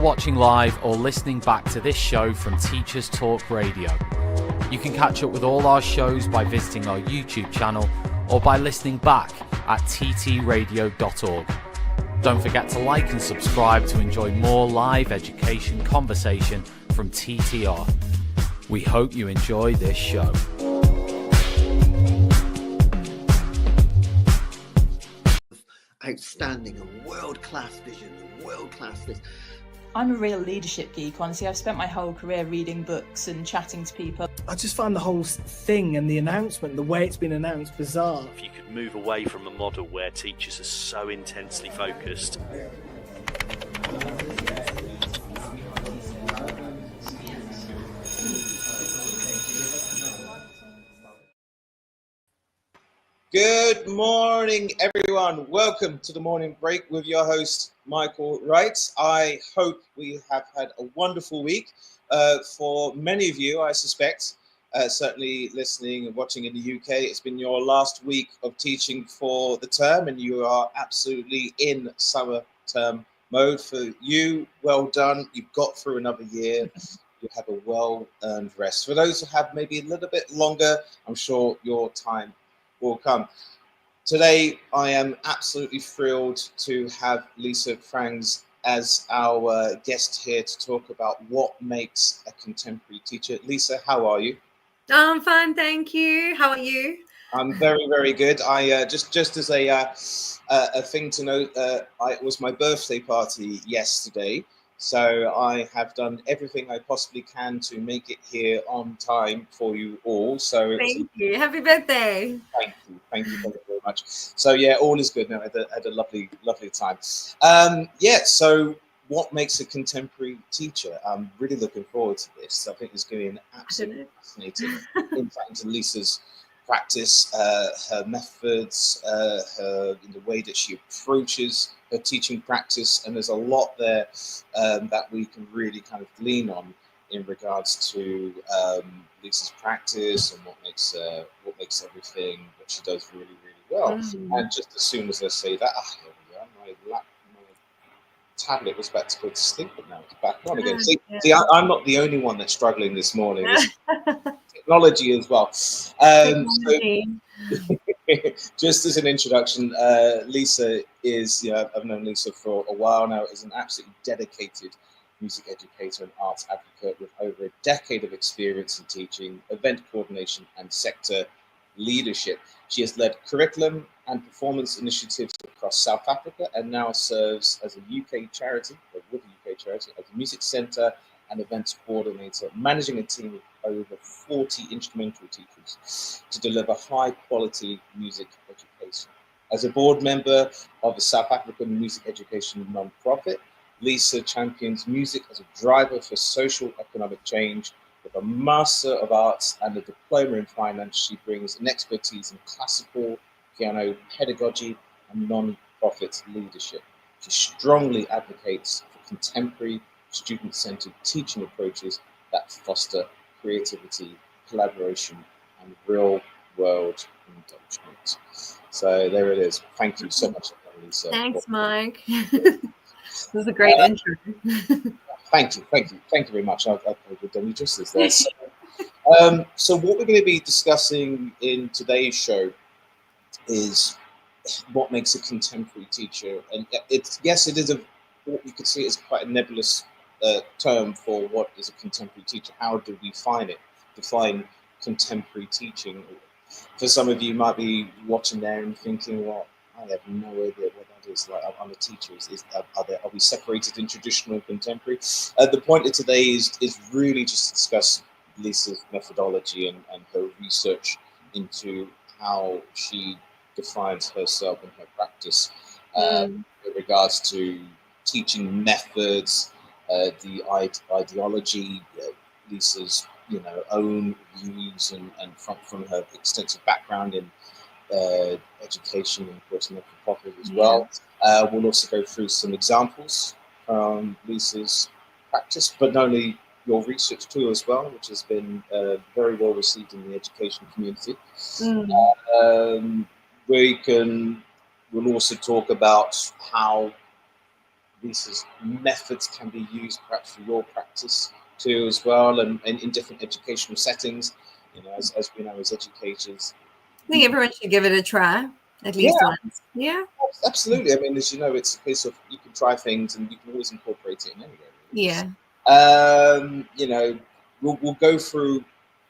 Watching live or listening back to this show from Teachers Talk Radio. You can catch up with all our shows by visiting our YouTube channel or by listening back at ttradio.org. Don't forget to like and subscribe to enjoy more live education conversation from TTR. We hope you enjoy this show. Outstanding and world-class vision and world-class this. I'm a real leadership geek, honestly. I've spent my whole career reading books and chatting to people. I just find the whole thing and the announcement, the way it's been announced, bizarre. If you could move away from a model where teachers are so intensely focused. Good morning, everyone. Welcome to the morning break with your host, Michael Wright. I hope we have had a wonderful week. For many of you, I suspect, certainly listening and watching in the UK, it's been your last week of teaching for the term, and you are absolutely in summer term mode. For you, well done. You've got through another year. You have a well-earned rest. For those who have maybe a little bit longer, I'm sure your time will come. Today, I am absolutely thrilled to have Lisa Frangs as our guest here to talk about what makes a contemporary teacher. Lisa, how are you? I'm fine, thank you. How are you? I'm very, very good. I just as a thing to note, it was my birthday party yesterday. So I have done everything I possibly can to make it here on time for you all. So thank you. Happy birthday. Thank you very much. So yeah, all is good now. I had a lovely time. So what makes a contemporary teacher? I'm really looking forward to this. I think it's going to be an absolutely fascinating insight into Lisa's practice, her methods, the way that she approaches her teaching practice, and there's a lot there that we can really kind of glean on in regards to Lisa's practice and what makes everything that she does really, really well. And just as soon as I say that, here we are, my tablet was about to go to sleep, but now it's back on again. See, I'm not the only one that's struggling this morning. Technology as well. Just as an introduction, Lisa is, I've known Lisa for a while now, is an absolutely dedicated music educator and arts advocate with over a decade of experience in teaching, event coordination, and sector leadership. She has led curriculum and performance initiatives across South Africa and now serves as a UK charity, or with a UK charity, as a music centre and events coordinator, managing a team of over 40 instrumental teachers to deliver high quality music education. As a board member of a South African music education non-profit, Lisa champions music as a driver for social economic change. With a Master of Arts and a diploma in finance, she brings an expertise in classical piano pedagogy and non-profit leadership. She strongly advocates for contemporary student-centered teaching approaches that foster creativity, collaboration, and real-world engagement. So there it is. Thank you so much, Lisa. Thanks, Mike. This was a great intro. Thank you very much. I've done you justice there. So what we're going to be discussing in today's show is what makes a contemporary teacher, and it is what you could see as quite a nebulous term for what is a contemporary teacher. How do we define contemporary teaching? For some of you might be watching there and thinking, well, I have no idea what that is. Like, I'm a teacher. Are we separated in traditional and contemporary? The point of today is really just to discuss Lisa's methodology and her research into how she defines herself and her practice with regards to teaching methods, the ideology, Lisa's own views, and from her extensive background in education and of course not-for-profit as well. We'll also go through some examples from Lisa's practice, but not only your research too as well, which has been very well received in the education community. We'll also talk about how Lisa's methods can be used perhaps for your practice too as well, and in different educational settings. You know, as we know as educators. I think everyone should give it a try at least Yeah. once. Yeah. Absolutely. I mean, as you know, it's a case of you can try things and you can always incorporate it in anywhere. Really. Yeah. You know, we'll go through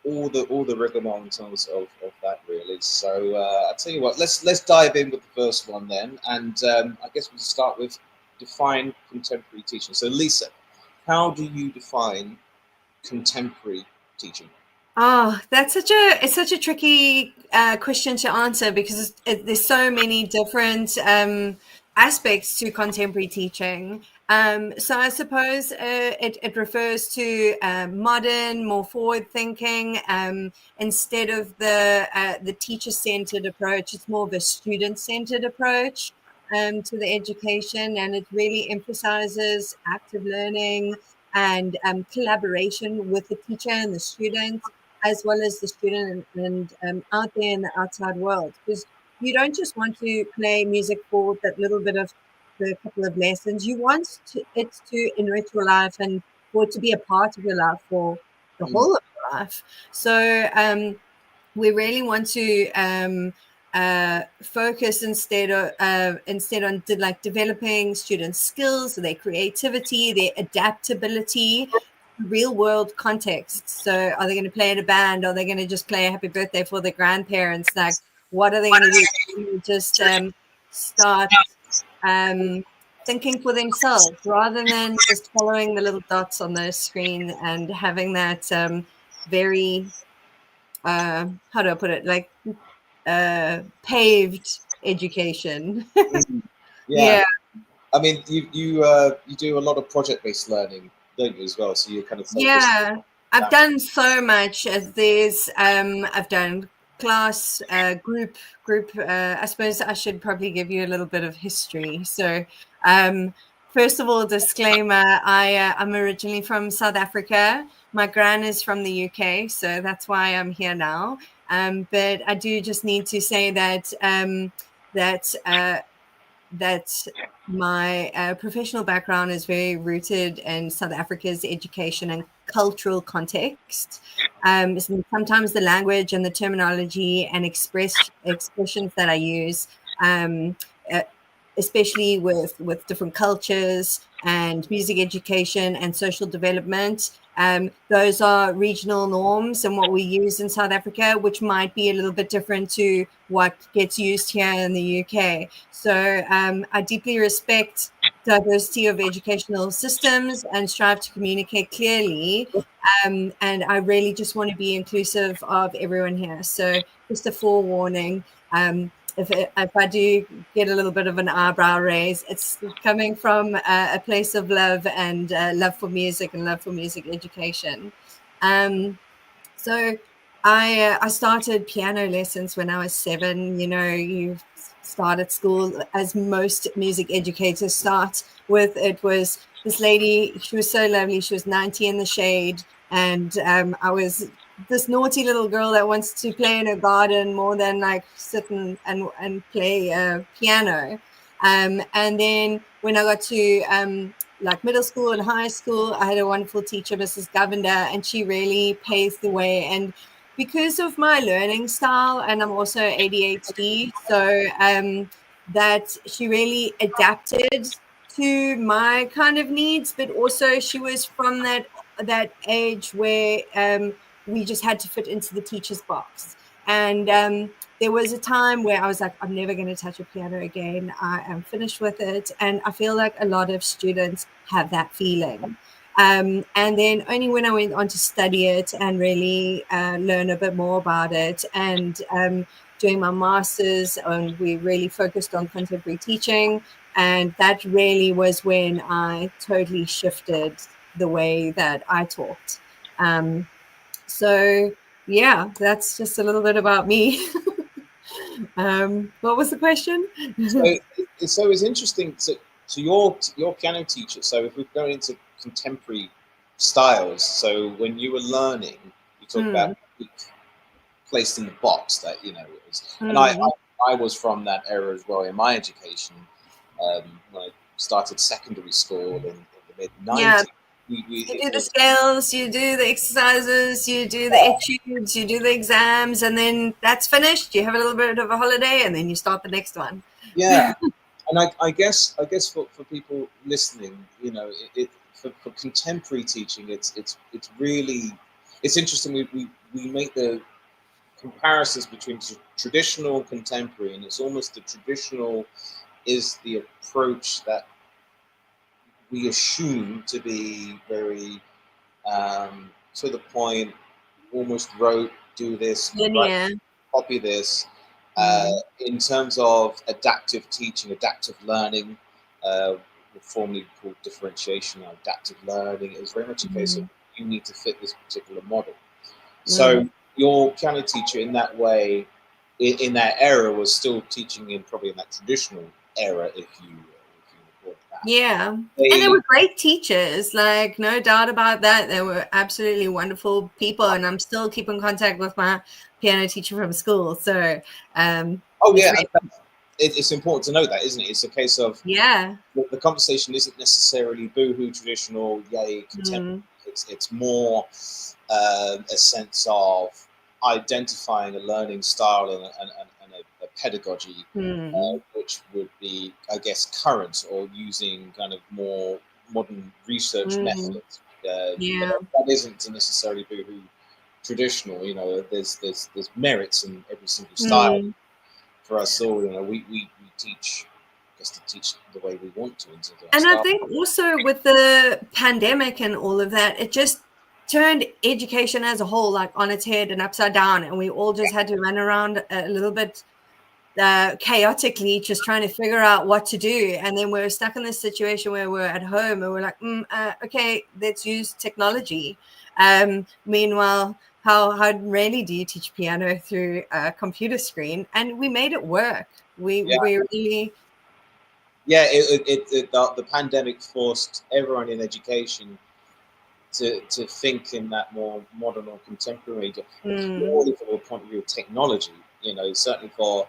all the rigmarole in terms of that really. So I'll tell you what, let's dive in with the first one then, and I guess we'll start with define contemporary teaching. So Lisa, how do you define contemporary teaching? Oh, that's such a tricky question to answer because there's so many different aspects to contemporary teaching. So I suppose it refers to modern, more forward-thinking. Instead of the teacher-centered approach, it's more of a student-centered approach to the education, and it really emphasizes active learning and collaboration with the teacher and the student, as well as the student and out there in the outside world. Because you don't just want to play music for that little bit of the couple of lessons. You want it to enrich your life and for it to be a part of your life for the whole of your life. So we really want to focus instead on like developing students' skills, their creativity, their adaptability, real world contexts. So are they going to play in a band? Are they going to just play a happy birthday for their grandparents? Like, what are they going to do? Just start thinking for themselves rather than just following the little dots on the screen and having that very how do I put it, like paved education. Yeah. Yeah. I mean, you do a lot of project-based learning, don't you, as well? So you're kind of focused. Yeah, I've done so much. As there's I've done class, group. I suppose I should probably give you a little bit of history. So, first of all, disclaimer: I'm originally from South Africa. My gran is from the UK, so that's why I'm here now. But I do just need to say that that my professional background is very rooted in South Africa's education and cultural context. Sometimes the language and the terminology and expressions that I use, um, uh, especially with different cultures and music education and social development, those are regional norms and what we use in South Africa, which might be a little bit different to what gets used here in the UK. So I deeply respect diversity of educational systems and strive to communicate clearly. And I really just want to be inclusive of everyone here. So just a forewarning. If I do get a little bit of an eyebrow raise, it's coming from a place of love and love for music and love for music education. So I started piano lessons when I was 7. You know, you start at school as most music educators start with. It was this lady, she was so lovely. She was 90 in the shade. And I was this naughty little girl that wants to play in her garden more than like sit and play piano. And then when I got to like middle school and high school, I had a wonderful teacher, Mrs. Govender, and she really paved the way. And because of my learning style, and I'm also ADHD, so that she really adapted to my kind of needs, but also she was from that age where we just had to fit into the teacher's box. And there was a time where I was like, I'm never going to touch a piano again. I am finished with it. And I feel like a lot of students have that feeling. And then only when I went on to study it and really learn a bit more about it and doing my master's, we really focused on contemporary teaching. And that really was when I totally shifted the way that I taught. So yeah, that's just a little bit about me. What was the question? So it's interesting. So your piano teacher. So if we go into contemporary styles, so when you were learning, you talk about placed in the box that you know it was, and I was from that era as well in my education. When I started secondary school in the mid Yeah. 90s. You do the scales, you do the exercises, you do the etudes, you do the exams, and then that's finished. You have a little bit of a holiday, and then you start the next one. Yeah, and I guess for people listening, for contemporary teaching, it's really it's interesting. We make the comparisons between traditional and contemporary, and it's almost the traditional is the approach that we assume to be very to the point, almost rote, do this, right, Linear. copy this. In terms of adaptive teaching, adaptive learning, formerly called differentiation or adaptive learning, it was very much a case of you need to fit this particular model. So your piano teacher in that way, in that era, was still teaching in probably in that traditional era, if you call it that. Yeah. And they were great teachers, like no doubt about that. They were absolutely wonderful people, and I'm still keeping contact with my piano teacher from school. So it's important to know that, isn't it? It's a case of the conversation isn't necessarily boohoo traditional, yay contemporary. It's more a sense of identifying a learning style and a pedagogy, which would be, I guess, current, or using kind of more modern research methods. That isn't necessarily boohoo traditional. There's merits in every single style. For us all, we teach just to teach the way we want to. And I think also with the pandemic and all of that, it just turned education as a whole like on its head and upside down, and we all just had to run around a little bit chaotically, just trying to figure out what to do. And then we're stuck in this situation where we're at home and we're like, okay, let's use technology. Meanwhile, how rarely do you teach piano through a computer screen? And we made it work. We really. Yeah, the pandemic forced everyone in education to think in that more modern or contemporary, purely from the point of view of technology. Certainly for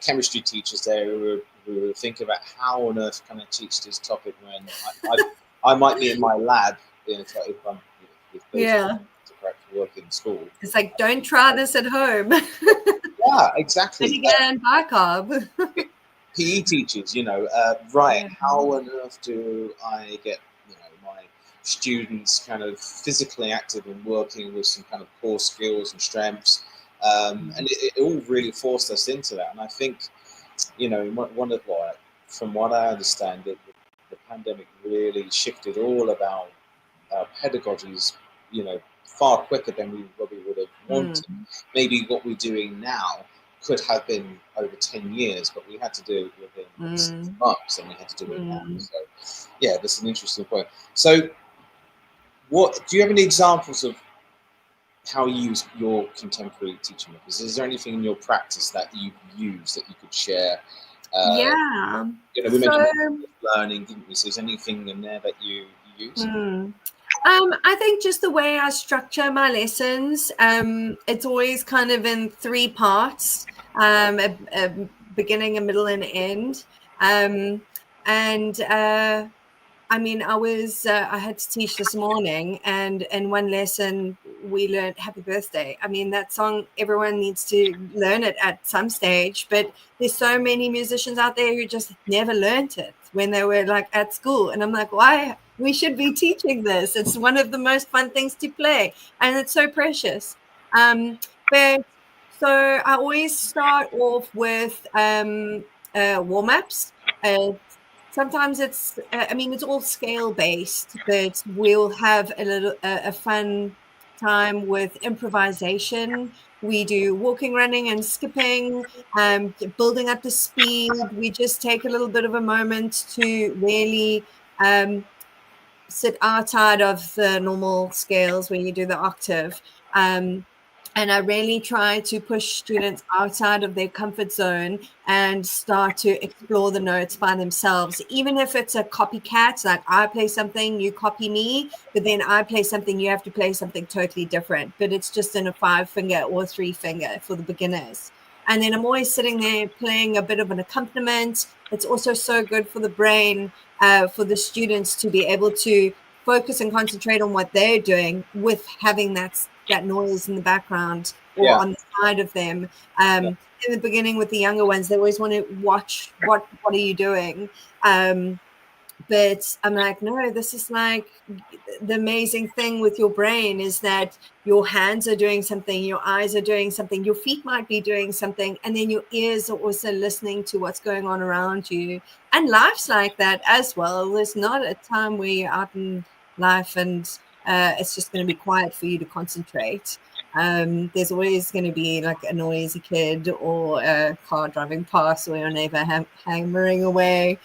chemistry teachers there who think about how on earth can I teach this topic when I might be in my lab if I'm to work in school. It's like, don't try this at home. Yeah, exactly. Again, bicarb. PE teachers, right? How on earth do I get my students kind of physically active and working with some kind of core skills and strengths? And it all really forced us into that. And I think, from what I understand, the pandemic really shifted all of our pedagogies, far quicker than we probably would have wanted. Maybe what we're doing now could have been over 10 years, but we had to do it within 6 months, and we had to do it now. So, yeah, that's an interesting point. So, what do you have any examples of how you use your contemporary teaching methods? Is there anything in your practice that you've used that you could share? We mentioned learning, didn't we? So is anything in there that you use? I think just the way I structure my lessons, it's always kind of in 3 parts, a beginning, a middle, and end. I had to teach this morning, and in one lesson we learned Happy Birthday. I mean, that song, everyone needs to learn it at some stage, but there's so many musicians out there who just never learned it when they were like at school. And I'm like, why? We should be teaching this. It's one of the most fun things to play, and it's so precious. So I always start off with warm-ups. Sometimes it's all scale based, but we'll have a fun time with improvisation. We do walking, running, and skipping, building up the speed. We just take a little bit of a moment to really sit outside of the normal scales when you do the octave. And I really try to push students outside of their comfort zone and start to explore the notes by themselves, even if it's a copycat, like I play something, you copy me, but then I play something, you have to play something totally different. But it's just in a 5-finger or 3-finger for the beginners. And then I'm always sitting there playing a bit of an accompaniment. It's also so good for the brain, for the students to be able to focus and concentrate on what they're doing with having that noise in the background or Yeah. on the side of them. Yeah. In the beginning with the younger ones, they always want to watch what are you doing. But I'm like, no, this is like the amazing thing with your brain is that your hands are doing something, your eyes are doing something, your feet might be doing something, and then your ears are also listening to what's going on around you. And life's like that as well. There's not a time where you're out in life and it's just going to be quiet for you to concentrate. There's always going to be like a noisy kid or a car driving past or your neighbor hammering away.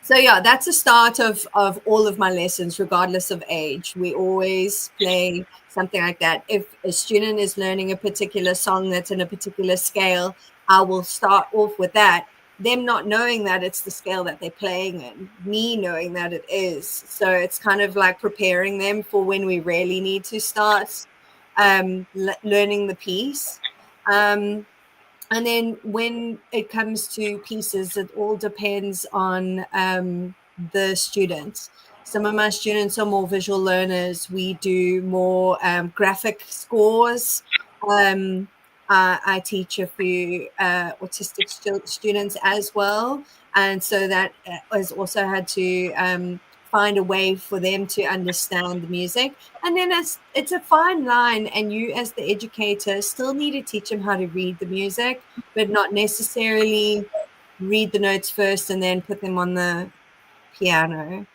So yeah, that's the start of all of my lessons, regardless of age. We always play something like that. If a student is learning a particular song that's in a particular scale, I will start off with that. Them not knowing that it's the scale that they're playing in, me knowing that it is. So it's kind of like preparing them for when we really need to start learning the piece. And then when it comes to pieces, it all depends on the students. Some of my students are more visual learners. We do more graphic scores. I teach a few autistic students as well. And so that has also had to find a way for them to understand the music. And then it's a fine line, and you as the educator still need to teach them how to read the music, but not necessarily read the notes first and then put them on the piano.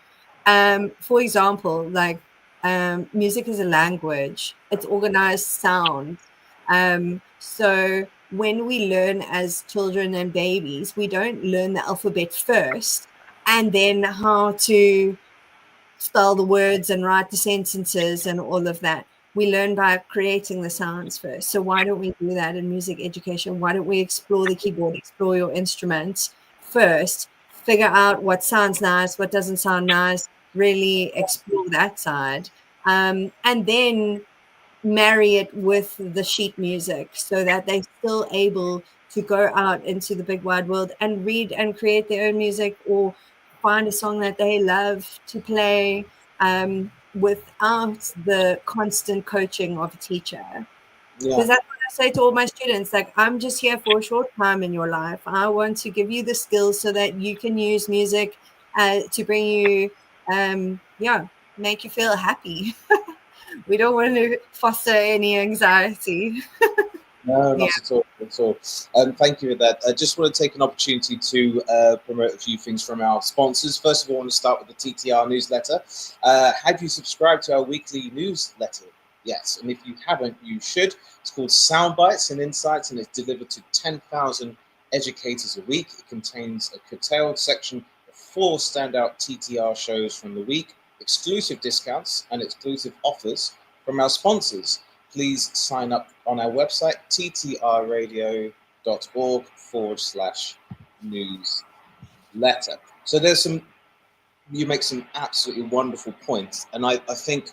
For example, like music is a language, it's organized sound. So when we learn as children and babies, we don't learn the alphabet first and then how to spell the words and write the sentences and all of that. We learn by creating the sounds first. So why don't we do that in music education? Why don't we explore the keyboard, explore your instruments first, figure out what sounds nice, what doesn't sound nice, really explore that side. And then marry it with the sheet music so that they're still able to go out into the big wide world and read and create their own music or find a song that they love to play without the constant coaching of a teacher. Yeah. Because that's what I say to all my students, like, I'm just here for a short time in your life. I want to give you the skills so that you can use music to bring you, make you feel happy. We don't want to foster any anxiety. No, not Yeah. at all. At all. Thank you for that. I just want to take an opportunity to promote a few things from our sponsors. First of all, I want to start with the TTR newsletter. Have you subscribed to our weekly newsletter? Yes, and if you haven't, you should. It's called Sound Bites and Insights, and it's delivered to 10,000 educators a week. It contains a curtailed section of 4 standout TTR shows from the week, exclusive discounts and exclusive offers from our sponsors. Please sign up on our website, ttrradio.org/newsletter. So you make some absolutely wonderful points. And I think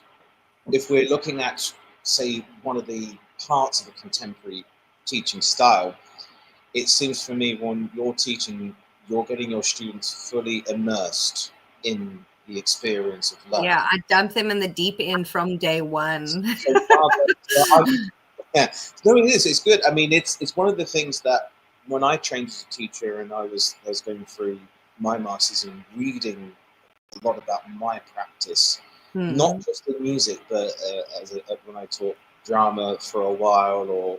if we're looking at, say, one of the parts of a contemporary teaching style, it seems for me when you're teaching, you're getting your students fully immersed in the experience of learning. Yeah, I dump them in the deep end from day one. Yeah, no, it is. It's good. I mean, it's one of the things that when I trained as a teacher and I was going through my masters and reading a lot about my practice, not just in music, but when I taught drama for a while or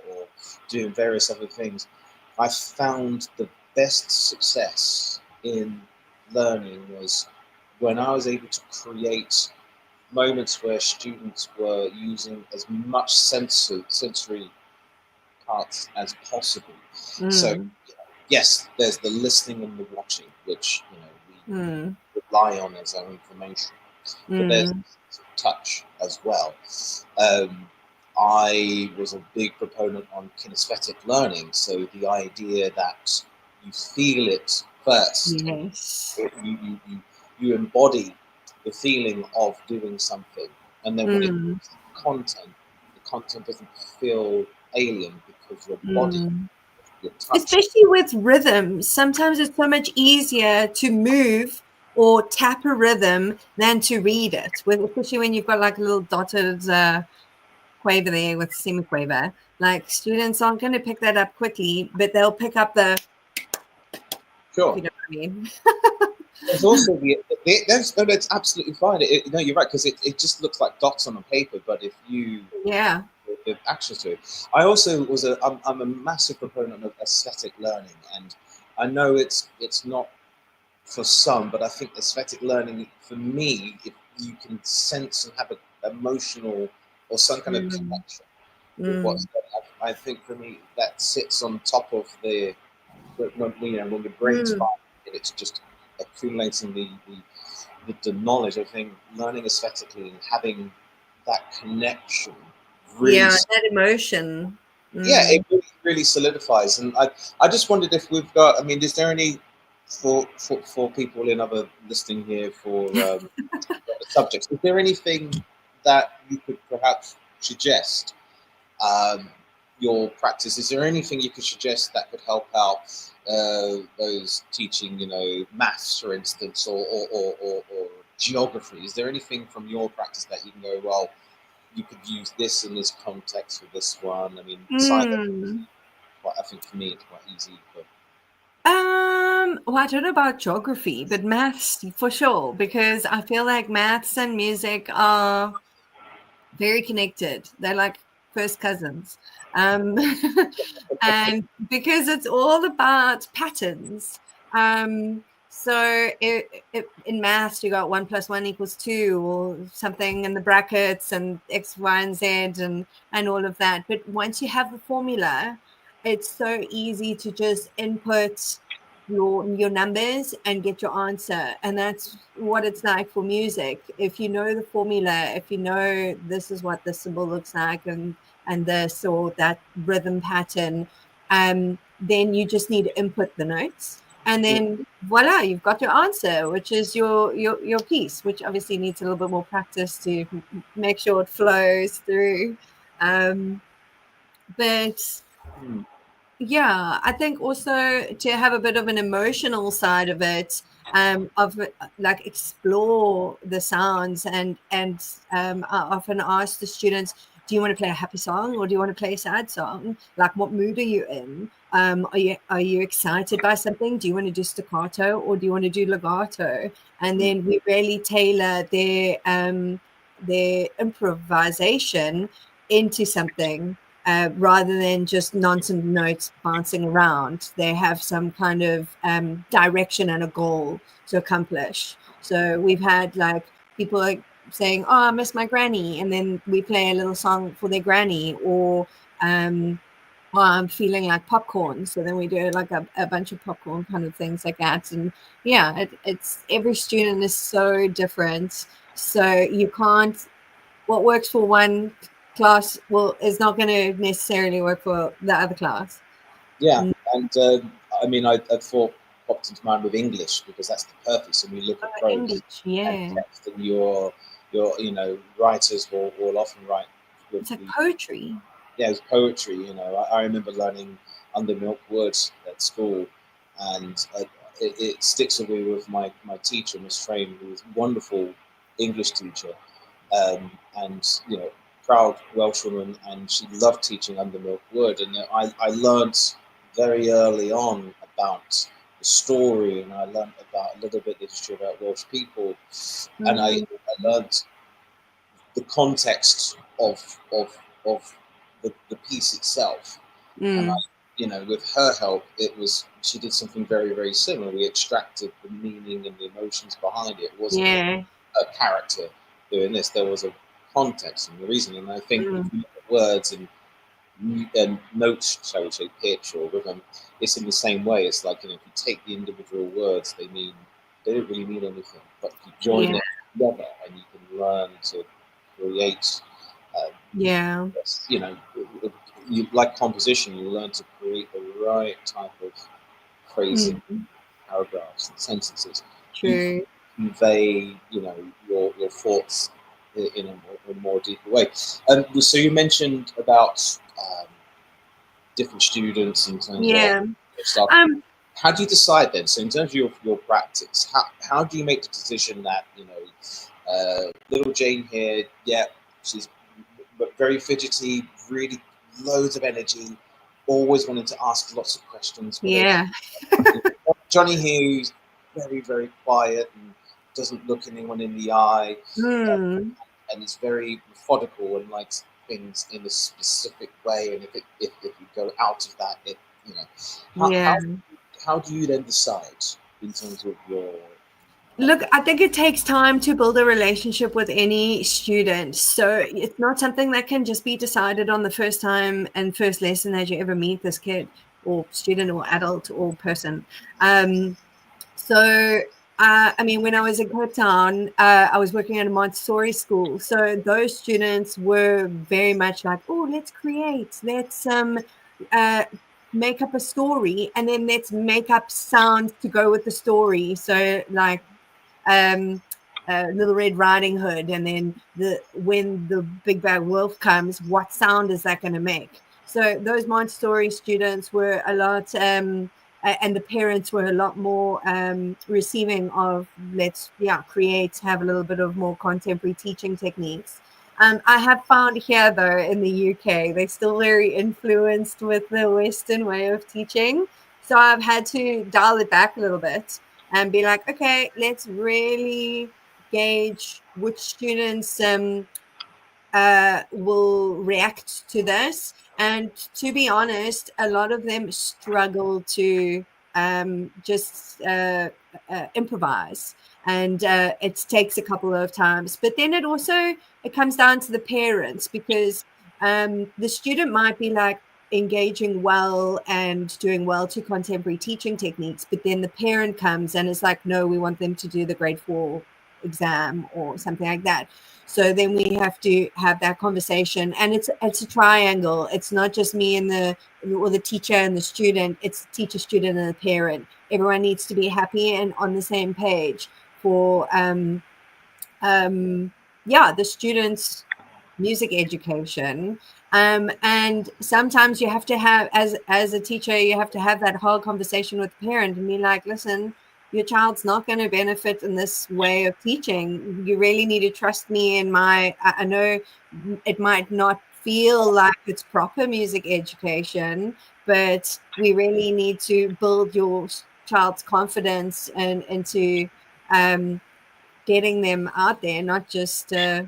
doing various other things, I found the best success in learning was when I was able to create moments where students were using as much sensory parts as possible. So yes, there's the listening and the watching, which we rely on as our information, but there's touch as well. I was a big proponent on kinesthetic learning, so the idea that you feel it first, Yes. you embody the feeling of doing something, and then when it comes to the content doesn't feel alien because your body, your touch. Especially with rhythm, sometimes it's so much easier to move or tap a rhythm than to read it. Especially when you've got like a little dotted quaver there with semiquaver. Like students aren't going to pick that up quickly, but they'll pick up the. Sure. If you know what I mean. There's also that's absolutely fine. No, you're right, because it just looks like dots on a paper, but if you give access to it. I also I'm a massive proponent of aesthetic learning, and I know it's not for some, but I think aesthetic learning, for me, if you can sense and have an emotional or some kind of connection with what's going on, I think for me that sits on top of when the brain's fine, it's just accumulating the knowledge. I think learning aesthetically and having that connection really, that emotion. yeah, it really solidifies. And I just wondered if we've got, I mean, is there any for people in other listening here for subjects, is there anything that you could perhaps suggest your practice? Is there anything you could suggest that could help out those teaching, maths, for instance, or geography? Is there anything from your practice that you can go, well, you could use this in this context for this one? I mean, science, I think for me it's quite easy. But Well, I don't know about geography, but maths for sure, because I feel like maths and music are very connected. They're like first cousins. And because it's all about patterns. So in maths, you got 1 + 1 = 2 or something in the brackets and X, Y, and Z and all of that. But once you have the formula, it's so easy to just input your numbers and get your answer. And that's what it's like for music. If you know the formula, if you know this is what the symbol looks like and this or that rhythm pattern, then you just need to input the notes. And then voila, you've got your answer, which is your piece, which obviously needs a little bit more practice to make sure it flows through. But yeah, I think also to have a bit of an emotional side of it, of like explore the sounds and I often ask the students, do you want to play a happy song or do you want to play a sad song? Like, what mood are you in? Are you excited by something? Do you want to do staccato or do you want to do legato? And then we really tailor their improvisation into something. Rather than just nonsense notes bouncing around, they have some kind of direction and a goal to accomplish. So we've had like people like saying, "Oh, I miss my granny," and then we play a little song for their granny, or "Oh, I'm feeling like popcorn." So then we do like a bunch of popcorn kind of things like that. And yeah, it's every student is so different, so you can't. What works for one class is not going to necessarily work for the other class. Yeah, and I mean, I thought popped into mind with English, because that's the purpose. And we look at prose English, and text, and your writers will often write. It's like poetry. Yeah, it's poetry. I remember learning Under Milk Wood at school, and it sticks with me with my teacher, Miss Frame, who was a wonderful English teacher, and proud Welshwoman, and she loved teaching Under Milk Wood. And I learned very early on about the story, and I learned about a little bit of history about Welsh people, and I learned the context of the piece itself. And with her help, she did something very, very similar. We extracted the meaning and the emotions behind it. It wasn't a character doing this. There was a context and the reason. And I think if you look at words and notes, shall we say, pitch or rhythm, it's in the same way. It's like, if you take the individual words, they don't really mean anything. But if you join it together, and you can learn to create. You like composition, you learn to create the right type of phrasing, paragraphs and sentences. True. You convey, your thoughts in a more deeper way. So you mentioned about different students in terms Yeah. of stuff. How do you decide then? So in terms of your practice, how do you make the decision that, little Jane here, yeah, she's very fidgety, really loads of energy, always wanting to ask lots of questions. Yeah. Johnny here, who's very, very quiet and doesn't look anyone in the eye, and is very methodical and likes things in a specific way. And if you go out of that, how do you then decide in terms of your? Look, I think it takes time to build a relationship with any student. So it's not something that can just be decided on the first time and first lesson that you ever meet this kid or student or adult or person. When I was in Cape Town, I was working at a Montessori school. So those students were very much like, oh, let's create, let's make up a story, and then let's make up sounds to go with the story. So like Little Red Riding Hood, and then when the big bad wolf comes, what sound is that going to make? So those Montessori students were a lot, and the parents were a lot more receiving of create, have a little bit of more contemporary teaching techniques. I have found here, though, in the UK, they're still very influenced with the Western way of teaching. So I've had to dial it back a little bit and be like, okay, let's really gauge which students will react to this. And to be honest, a lot of them struggle to just improvise. And it takes a couple of times. But then it comes down to the parents, because the student might be like engaging well and doing well to contemporary teaching techniques, but then the parent comes and is like, no, we want them to do the grade 4 exam or something like that. So then we have to have that conversation, and it's a triangle. It's not just me and the teacher and the student. It's the teacher, student, and the parent. Everyone needs to be happy and on the same page for the students' music education. And sometimes you have to have, as a teacher, you have to have that hard conversation with the parent and be like, listen, your child's not going to benefit in this way of teaching. You really need to trust me in I know it might not feel like it's proper music education, but we really need to build your child's confidence and into getting them out there, not just learning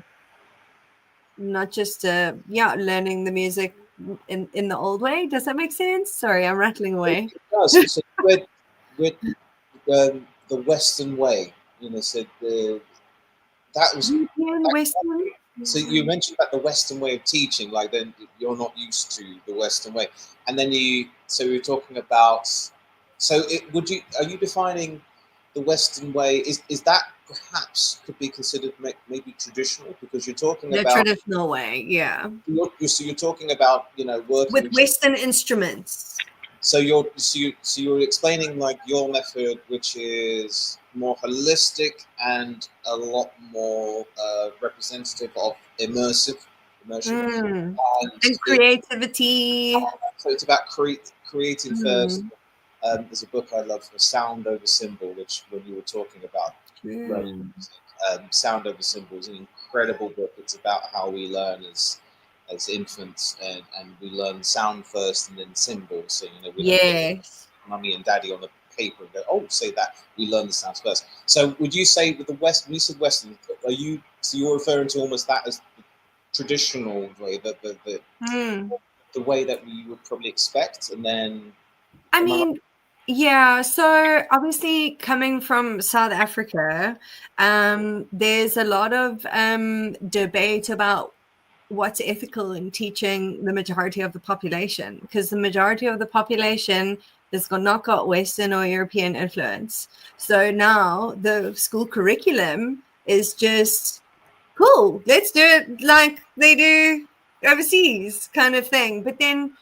the music in the old way. Does that make sense? Sorry, I'm rattling away. It does. So with the Western way, so that was Western. So you mentioned about the Western way of teaching, like then you're not used to the Western way, and then you're talking about. Are you defining the Western way? Is that perhaps could be considered maybe traditional, because you're talking the about traditional way, yeah. You're talking about working with Western instruments. So you're explaining like your method, which is more holistic and a lot more representative of immersion, and creativity. So it's about creating first. There's a book I love, Sound Over Symbol, which when you were talking about Sound Over Symbol is an incredible book. It's about how we learn as infants, and we learn sound first and then symbols. So we don't get mummy and daddy on the paper and go, oh, say that. We learn the sounds first. So would you say with the West, when you said Western, you're referring to almost that as the traditional way, the way that we would probably expect, and then so obviously coming from South Africa, there's a lot of debate about what's ethical in teaching the majority of the population, because the majority of the population has not got Western or European influence. So now the school curriculum is just cool. Let's do it like they do overseas kind of thing. But then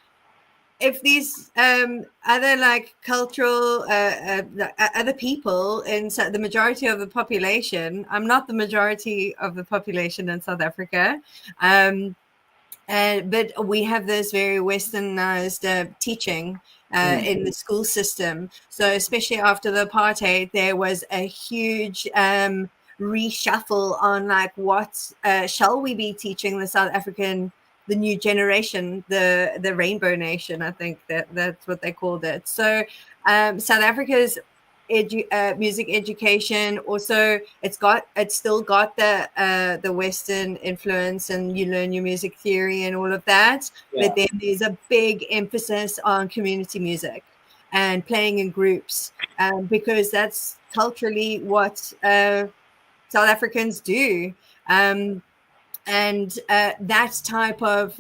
if these other like cultural other people in the majority of the population, I'm not the majority of the population in South Africa, But we have this very westernized teaching in the school system. So especially after the apartheid, there was a huge reshuffle on like what shall we be teaching the South African, the new generation, the Rainbow Nation. I think that's what they called it. So South Africa's music education also, it's still got the Western influence, and you learn your music theory and all of that, but then there's a big emphasis on community music and playing in groups, because that's culturally what South Africans do, and that type of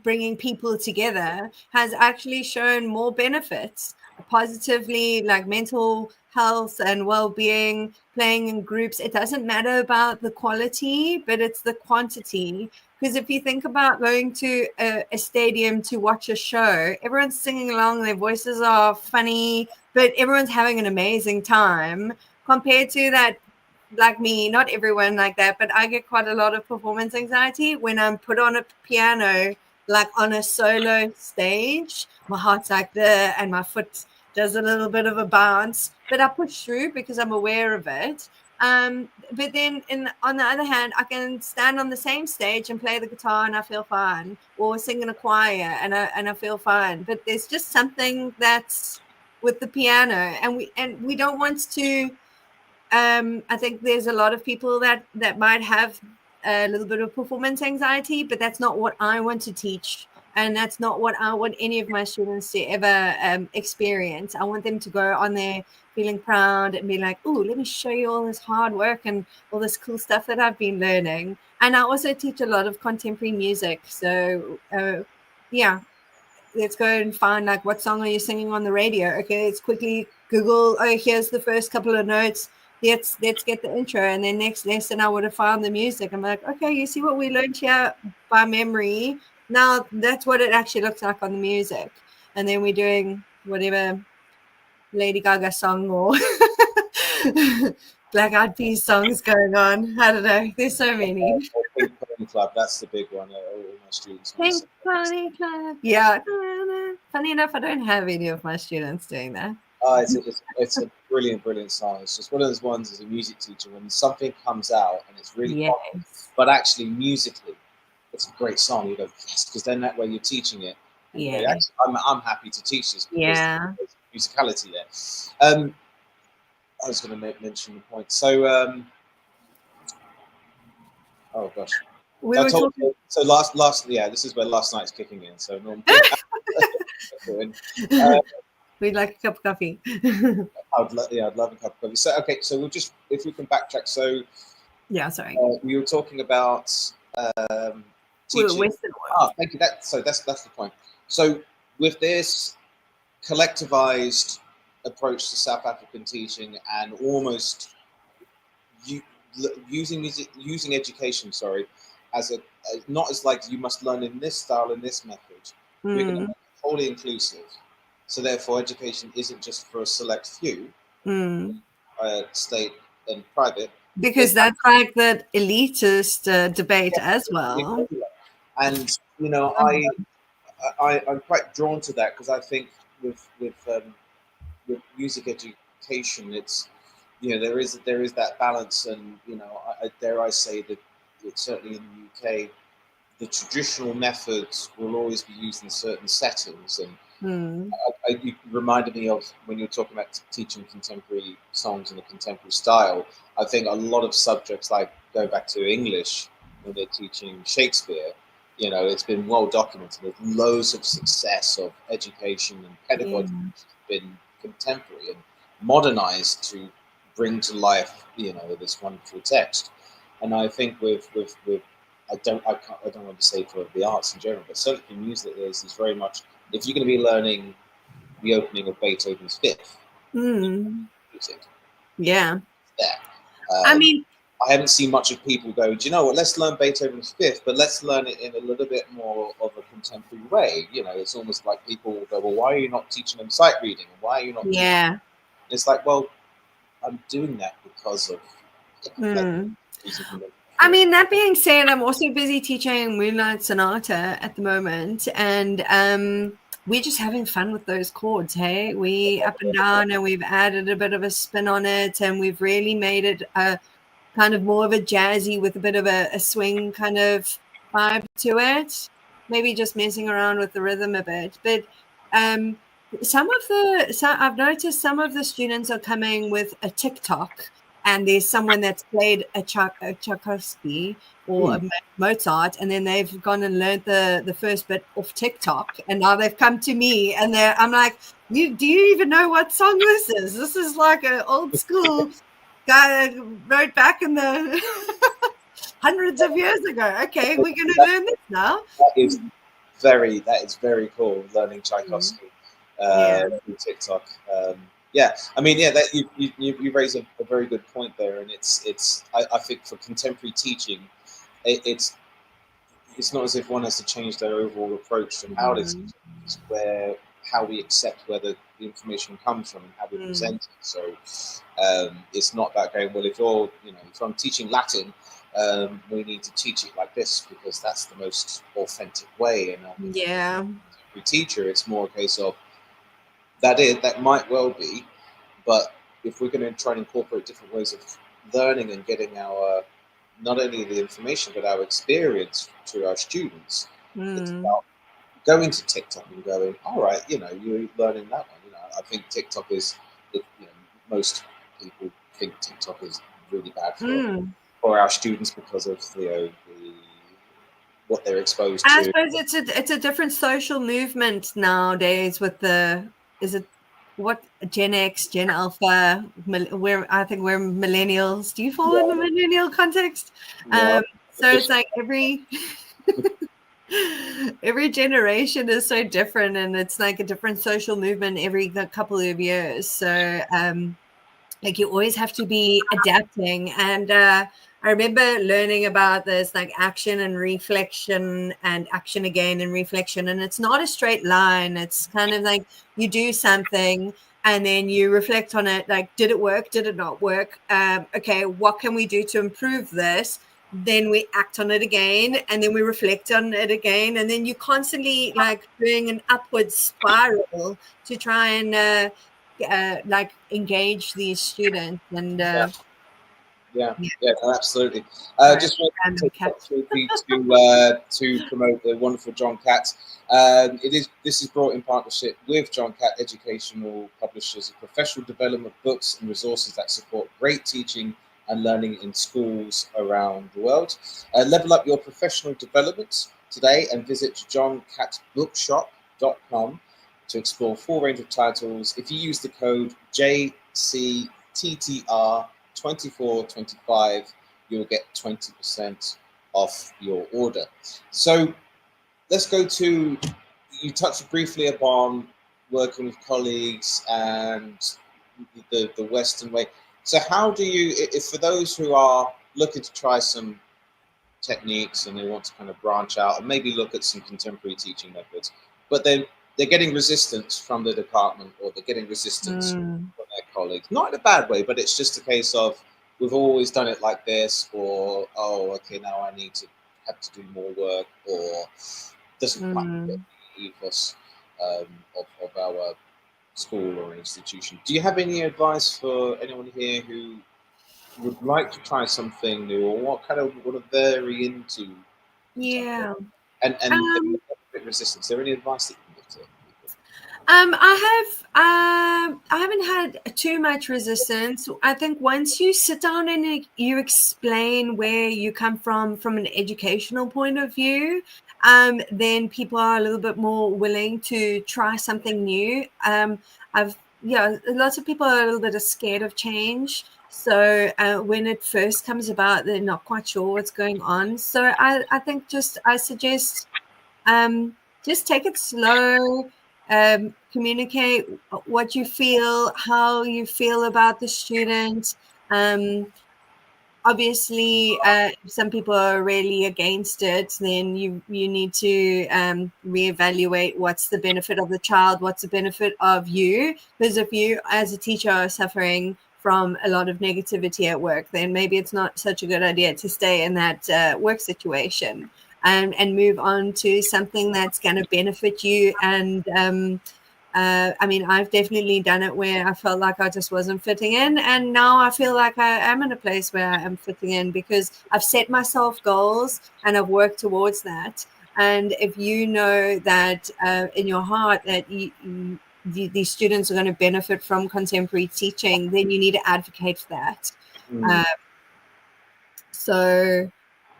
bringing people together has actually shown more benefits positively, like mental health and well-being. Playing in groups, it doesn't matter about the quality, but it's the quantity. Because if you think about going to a stadium to watch a show, everyone's singing along, their voices are funny, but everyone's having an amazing time, compared to that, like me, not everyone like that, but I get quite a lot of performance anxiety when I'm put on a piano, like on a solo stage. My heart's like there, and my foot does a little bit of a bounce, but I push through because I'm aware of it. But then on the other hand, I can stand on the same stage and play the guitar and I feel fine, or sing in a choir and I feel fine. But there's just something that's with the piano, and we don't want to. I think there's a lot of people that might have a little bit of performance anxiety, but that's not what I want to teach, and that's not what I want any of my students to ever experience. I want them to go on there feeling proud and be like, "Oh, let me show you all this hard work and all this cool stuff that I've been learning." And I also teach a lot of contemporary music, so yeah. Let's go and find like, what song are you singing on the radio? Okay, let's quickly Google. Oh, here's the first couple of notes. Let's get the intro, and then next lesson I would have found the music. I'm like, okay, you see what we learned here by memory. Now that's what it actually looks like on the music, and then we're doing whatever Lady Gaga song or Black Eyed Peas songs going on. I don't know. There's so many. Pink Pony Club, that's the big one. All my students. Pink Pony Club. Yeah. Funny enough, I don't have any of my students doing that. It's a brilliant song. It's just one of those ones as a music teacher, when something comes out and it's really popular, but actually musically, it's a great song. You go, yes, because then that way you're teaching it. And you go, actually, I'm happy to teach this because there's musicality there. I was going to mention the point. So, oh gosh. So this is where last night's kicking in. So normally, we'd like a cup of coffee. I'd love a cup of coffee. So, okay, so we'll just, if we can backtrack. So, yeah, sorry. We were talking about teaching. Western world. Thank you. That's the point. So, with this collectivized approach to South African teaching and almost using education, as not as like you must learn in this style and this method. We're going to make it wholly inclusive. So therefore, education isn't just for a select few, state and private. Because that's like the elitist debate as well. And I'm quite drawn to that, because I think with music education, it's there is that balance, and I dare I say that certainly in the UK, the traditional methods will always be used in certain settings, and you reminded me of when you were talking about teaching contemporary songs in a contemporary style. I think a lot of subjects, like go back to English when they're teaching Shakespeare, it's been well documented. There's loads of success of education and pedagogy has been contemporary and modernized to bring to life, this wonderful text. And I think with I don't want to say for the arts in general, but certainly for music, there's very much, if you're going to be learning the opening of Beethoven's Fifth music, yeah, I mean, I haven't seen much of people go, do you know what, let's learn Beethoven's Fifth, but let's learn it in a little bit more of a contemporary way. It's almost like people will go, well, why are you not teaching them sight reading? Why are you not teaching them? It's like, well, I'm doing that because of I mean, that being said, I'm also busy teaching Moonlight Sonata at the moment, and we're just having fun with those chords. Hey, we up and down, and we've added a bit of a spin on it, and we've really made it a kind of more of a jazzy with a bit of a swing kind of vibe to it. Maybe just messing around with the rhythm a bit, but I've noticed some of the students are coming with a TikTok, and there's someone that's played a Tchaikovsky or a Mozart, and then they've gone and learned the first bit off TikTok, and now they've come to me, and I'm like, do you even know what song this is? This is like an old school guy that wrote back in the hundreds of years ago. Okay, we're going to learn this now. That is very cool. Learning Tchaikovsky through TikTok. I mean, that you raise a very good point there, and I think for contemporary teaching, it's not as if one has to change their overall approach and how they teach. It's how we accept where the information comes from and how we present it. So it's not that going, well, if I'm teaching Latin, we need to teach it like this because that's the most authentic way. And every teacher, it's more a case of that might well be, but if we're going to try and incorporate different ways of learning and getting our not only the information but our experience to our students, it's about going to TikTok and going, all right, you're learning that one. I think TikTok most people think TikTok is really bad for our students because of what they're exposed to. I suppose it's a different social movement nowadays with Gen X, Gen Alpha. I think we're millennials. Do you fall in the millennial context? So it's like every generation is so different, and it's like a different social movement every couple of years. So like you always have to be adapting. And I remember learning about this like action and reflection and action again and reflection, and it's not a straight line. It's kind of like you do something and then you reflect on it, like, did it work, did it not work? Okay, what can we do to improve this? Then we act on it again, and then we reflect on it again, and then you constantly like doing an upward spiral to try and like engage these students. And absolutely. Just want to take the opportunity to promote the wonderful John Catt. This is brought in partnership with John Catt Educational Publishers, of professional development books and resources that support great teaching and learning in schools around the world. Level up your professional development today and visit johncattbookshop.com to explore a full range of titles. If you use the code JCTTR2425, you'll get 20% off your order. So let's go to, you touched briefly upon working with colleagues and the Western way. So how do you, if for those who are looking to try some techniques and they want to kind of branch out and maybe look at some contemporary teaching methods, but then they're getting resistance from the department, or they're getting resistance from their colleagues, not in a bad way, but it's just a case of, we've always done it like this, or, oh, okay, now I have to do more work, or doesn't quite fit the ethos of our school or institution. Do you have any advice for anyone here who would like to try something new, or what are vary into? Yeah. And a bit resistance. Is there any advice that you can give to people? I haven't had too much resistance. I think once you sit down and you explain where you come from an educational point of view, then people are a little bit more willing to try something new. Lots of people are a little bit scared of change. So when it first comes about, they're not quite sure what's going on. So I think I suggest just take it slow. Communicate what you feel, how you feel about the student. Obviously, some people are really against it. Then you need to reevaluate what's the benefit of the child, what's the benefit of you. Because if you, as a teacher, are suffering from a lot of negativity at work, then maybe it's not such a good idea to stay in that work situation, and move on to something that's going to benefit you. And I mean, I've definitely done it where I felt like I just wasn't fitting in. And now I feel like I am in a place where I am fitting in because I've set myself goals and I've worked towards that. And if you know that in your heart that these students are going to benefit from contemporary teaching, then you need to advocate for that. So,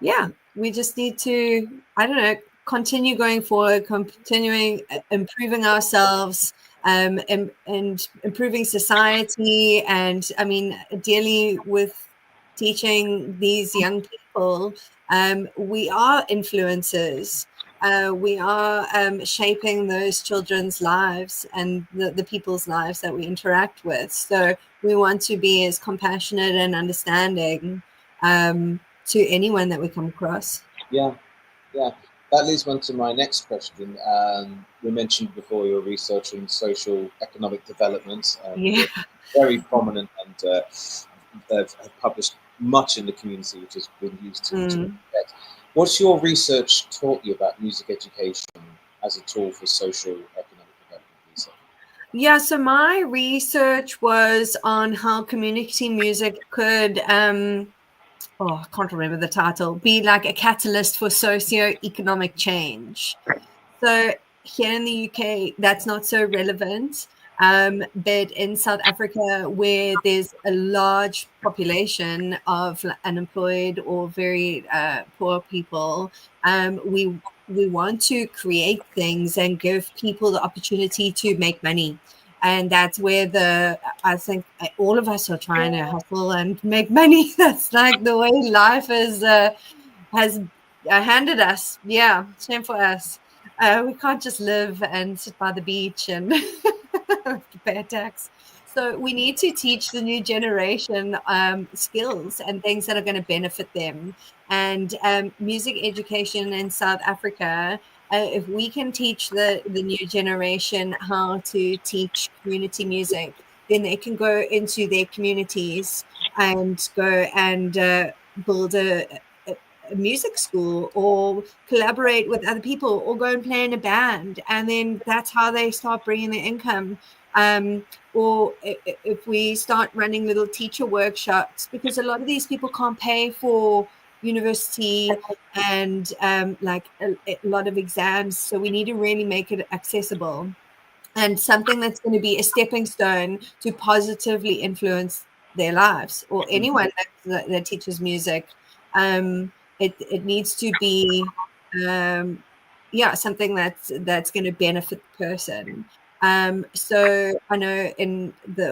yeah, we just need to, I don't know, continue going forward, continuing improving ourselves, and improving society. And I mean, dealing with teaching these young people, we are influencers. We are shaping those children's lives and the people's lives that we interact with. So we want to be as compassionate and understanding to anyone that we come across. Yeah. That leads on to my next question. We mentioned before your research in social economic development. Very prominent and have published much in the community, which has been used to get. What's your research taught you about music education as a tool for social economic development, Lisa? Yeah, so my research was on how community music could I can't remember the title, be like a catalyst for socio-economic change. So here in the UK, that's not so relevant. But in South Africa, where there's a large population of unemployed or very poor people, we want to create things and give people the opportunity to make money. And that's where I think all of us are trying to hustle and make money. That's like the way life has handed us. Yeah, shame for us. We can't just live and sit by the beach and pay tax. So we need to teach the new generation skills and things that are going to benefit them. And music education in South Africa, if we can teach the new generation how to teach community music, then they can go into their communities and go and build a music school or collaborate with other people or go and play in a band. And then that's how they start bringing their income. Or if we start running little teacher workshops, because a lot of these people can't pay for university and like a lot of exams. So we need to really make it accessible and something that's going to be a stepping stone to positively influence their lives, or anyone that teaches music. It needs to be something that's going to benefit the person. So I know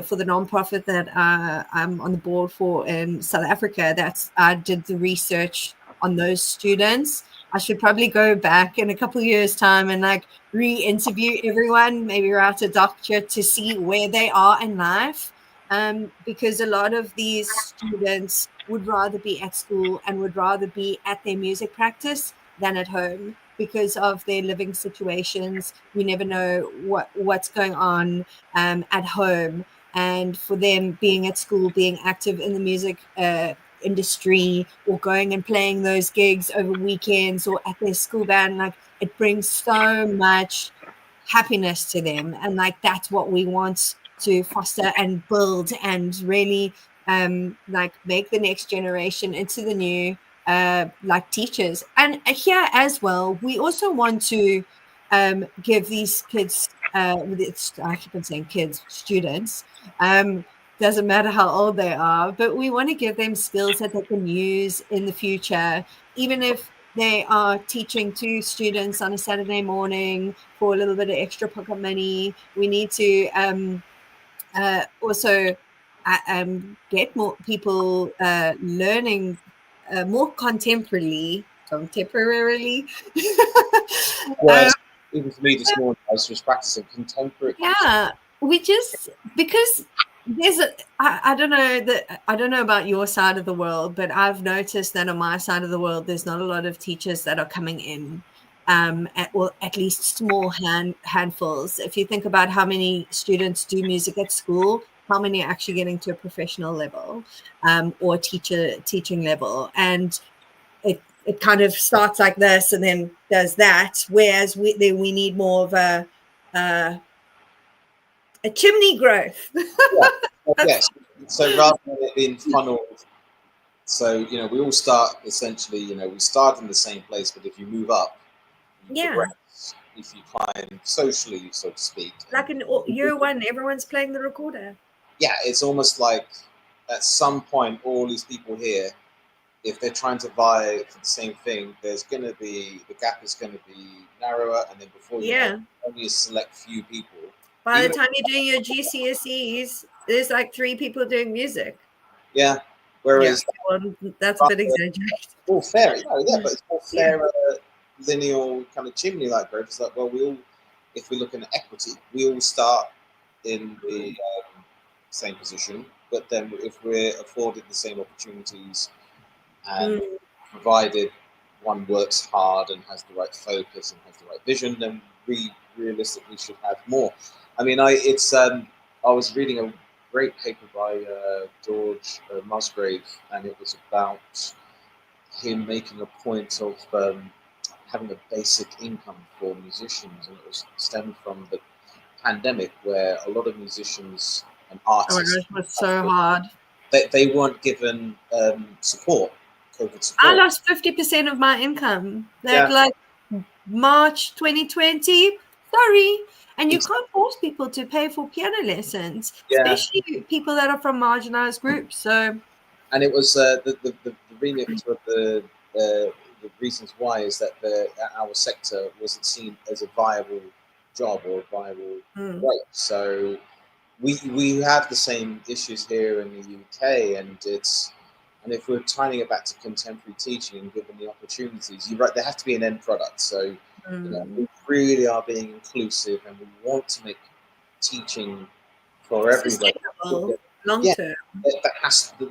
for the nonprofit that I'm on the board for in South Africa, I did the research on those students. I should probably go back in a couple of years' time and like re-interview everyone, maybe write a doctorate to see where they are in life. Because a lot of these students would rather be at school and would rather be at their music practice than at home because of their living situations. You never know what's going on at home. And for them, being at school, being active in the music industry or going and playing those gigs over weekends or at their school band, like it brings so much happiness to them. And like that's what we want to foster and build and really like make the next generation into the new like teachers. And here as well, we also want to give these kids I keep on saying kids, students, doesn't matter how old they are, but we want to give them skills that they can use in the future, even if they are teaching 2 students on a Saturday morning for a little bit of extra pocket money. We need to also get more people learning more contemporarily. Well, even for me this morning, I was just practicing contemporary. Yeah, because I don't know about your side of the world, but I've noticed that on my side of the world, there's not a lot of teachers that are coming in, at least small handfuls. If you think about how many students do music at school, how many are actually getting to a professional level or teaching level. And it kind of starts like this and then does that, whereas we need more of a chimney growth. Yes. So rather than it being funneled, so we all start essentially. We start in the same place, but if you move up, you Yeah. progress. If you climb socially, so to speak, Like in year one, everyone's playing the recorder. yeah, it's almost like at some point, all these people here, if they're trying to vie for the same thing, the gap is going to be narrower, and then before you know, only a select few people. By the time you're doing your GCSEs, there's like 3 people doing music. Yeah. Whereas that's a bit exaggerated. More fair, but it's more fairer, lineal kind of chimney-like growth. It's like, well, if we're looking at equity, we all start in the same position, but then if we're afforded the same opportunities and provided one works hard and has the right focus and has the right vision, then we realistically should have more. I mean, I was reading a great paper by George Musgrave, and it was about him making a point of having a basic income for musicians, and it was stemmed from the pandemic, where a lot of musicians and artists it was so hard. They weren't given support, COVID support. I lost 50% of my income. Like March 2020. Sorry. And you can't force people to pay for piano lessons, especially people that are from marginalized groups. So, and it was the remit of the reasons why is that our sector wasn't seen as a viable job or a viable way. So we have the same issues here in the UK, and if we're tying it back to contemporary teaching and given the opportunities, you're right, there has to be an end product. So we really are being inclusive, and we want to make teaching for everybody long term.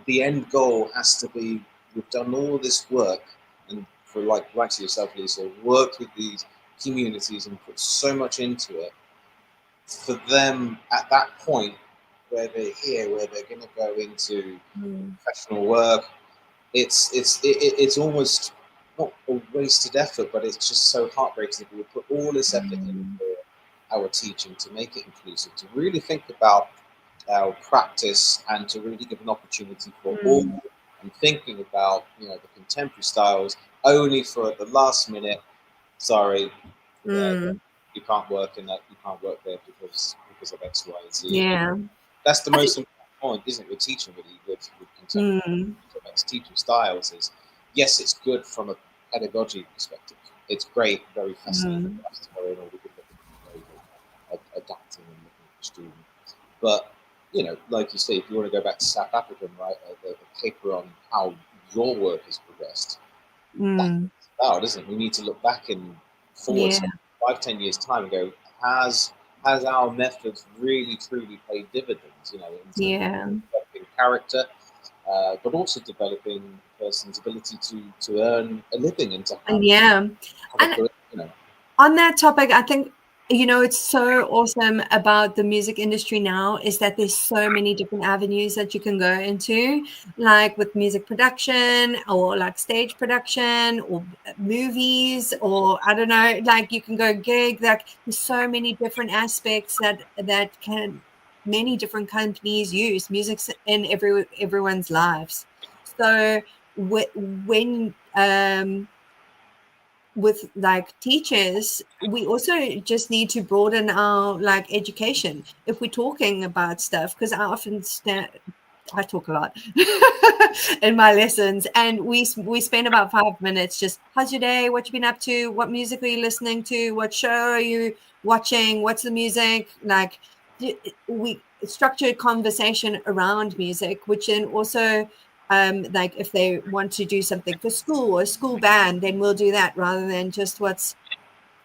The end goal has to be, we've done all this work, and for like to yourself, Lisa, worked with these communities and put so much into it. For them at that point where they're here, where they're going to go into professional work, it's almost not a wasted effort, but it's just so heartbreaking that we put all this effort into our teaching to make it inclusive, to really think about our practice, and to really give an opportunity for all, and thinking about the contemporary styles only for the last minute. Sorry, you can't work in that. You can't work there because of X, Y, Z. Yeah, that's the most important point, isn't it? With teaching, really, with contemporary teaching styles, is yes, it's good from a pedagogy perspective. It's great, very fascinating for us to go in, or we could look at adapting and looking at the student. But like you say, if you want to go back to South Africa, right, the paper on how your work has progressed, that's about, isn't it? We need to look back in 5-10 years time and go, has our methods really truly paid dividends? In terms of developing character, but also developing a person's ability to earn a living and to have on that topic, I think it's so awesome about the music industry now is that there's so many different avenues that you can go into, like with music production or like stage production or movies, or I don't know, like you can go gig. Like there's so many different aspects that many different companies use music in everyone's lives. So when with like teachers, we also just need to broaden our like education if we're talking about stuff, because I talk a lot in my lessons, and we spend about 5 minutes just, how's your day, what you been up to, what music are you listening to, what show are you watching, what's the music, like we structured conversation around music, which then also like if they want to do something for school or a school band, then we'll do that rather than just what's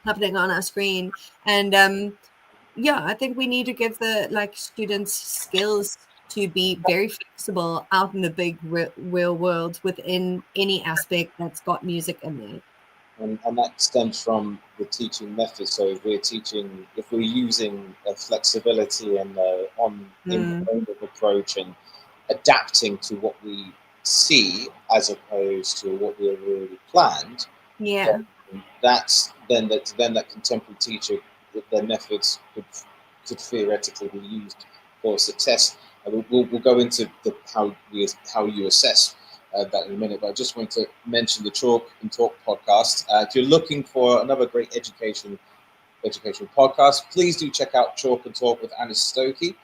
happening on our screen. And I think we need to give the like students skills to be very flexible out in the big real world within any aspect that's got music in there. and that stems from the teaching method. So if we're using flexibility and on improvement approach and adapting to what we see as opposed to what we have already planned, Yeah. then that contemporary teacher, their methods could theoretically be used for success. And we'll go into how you assess that in a minute. But I just want to mention the Chalk and Talk podcast. If you're looking for another great educational podcast, please do check out Chalk and Talk with Anna Stokey,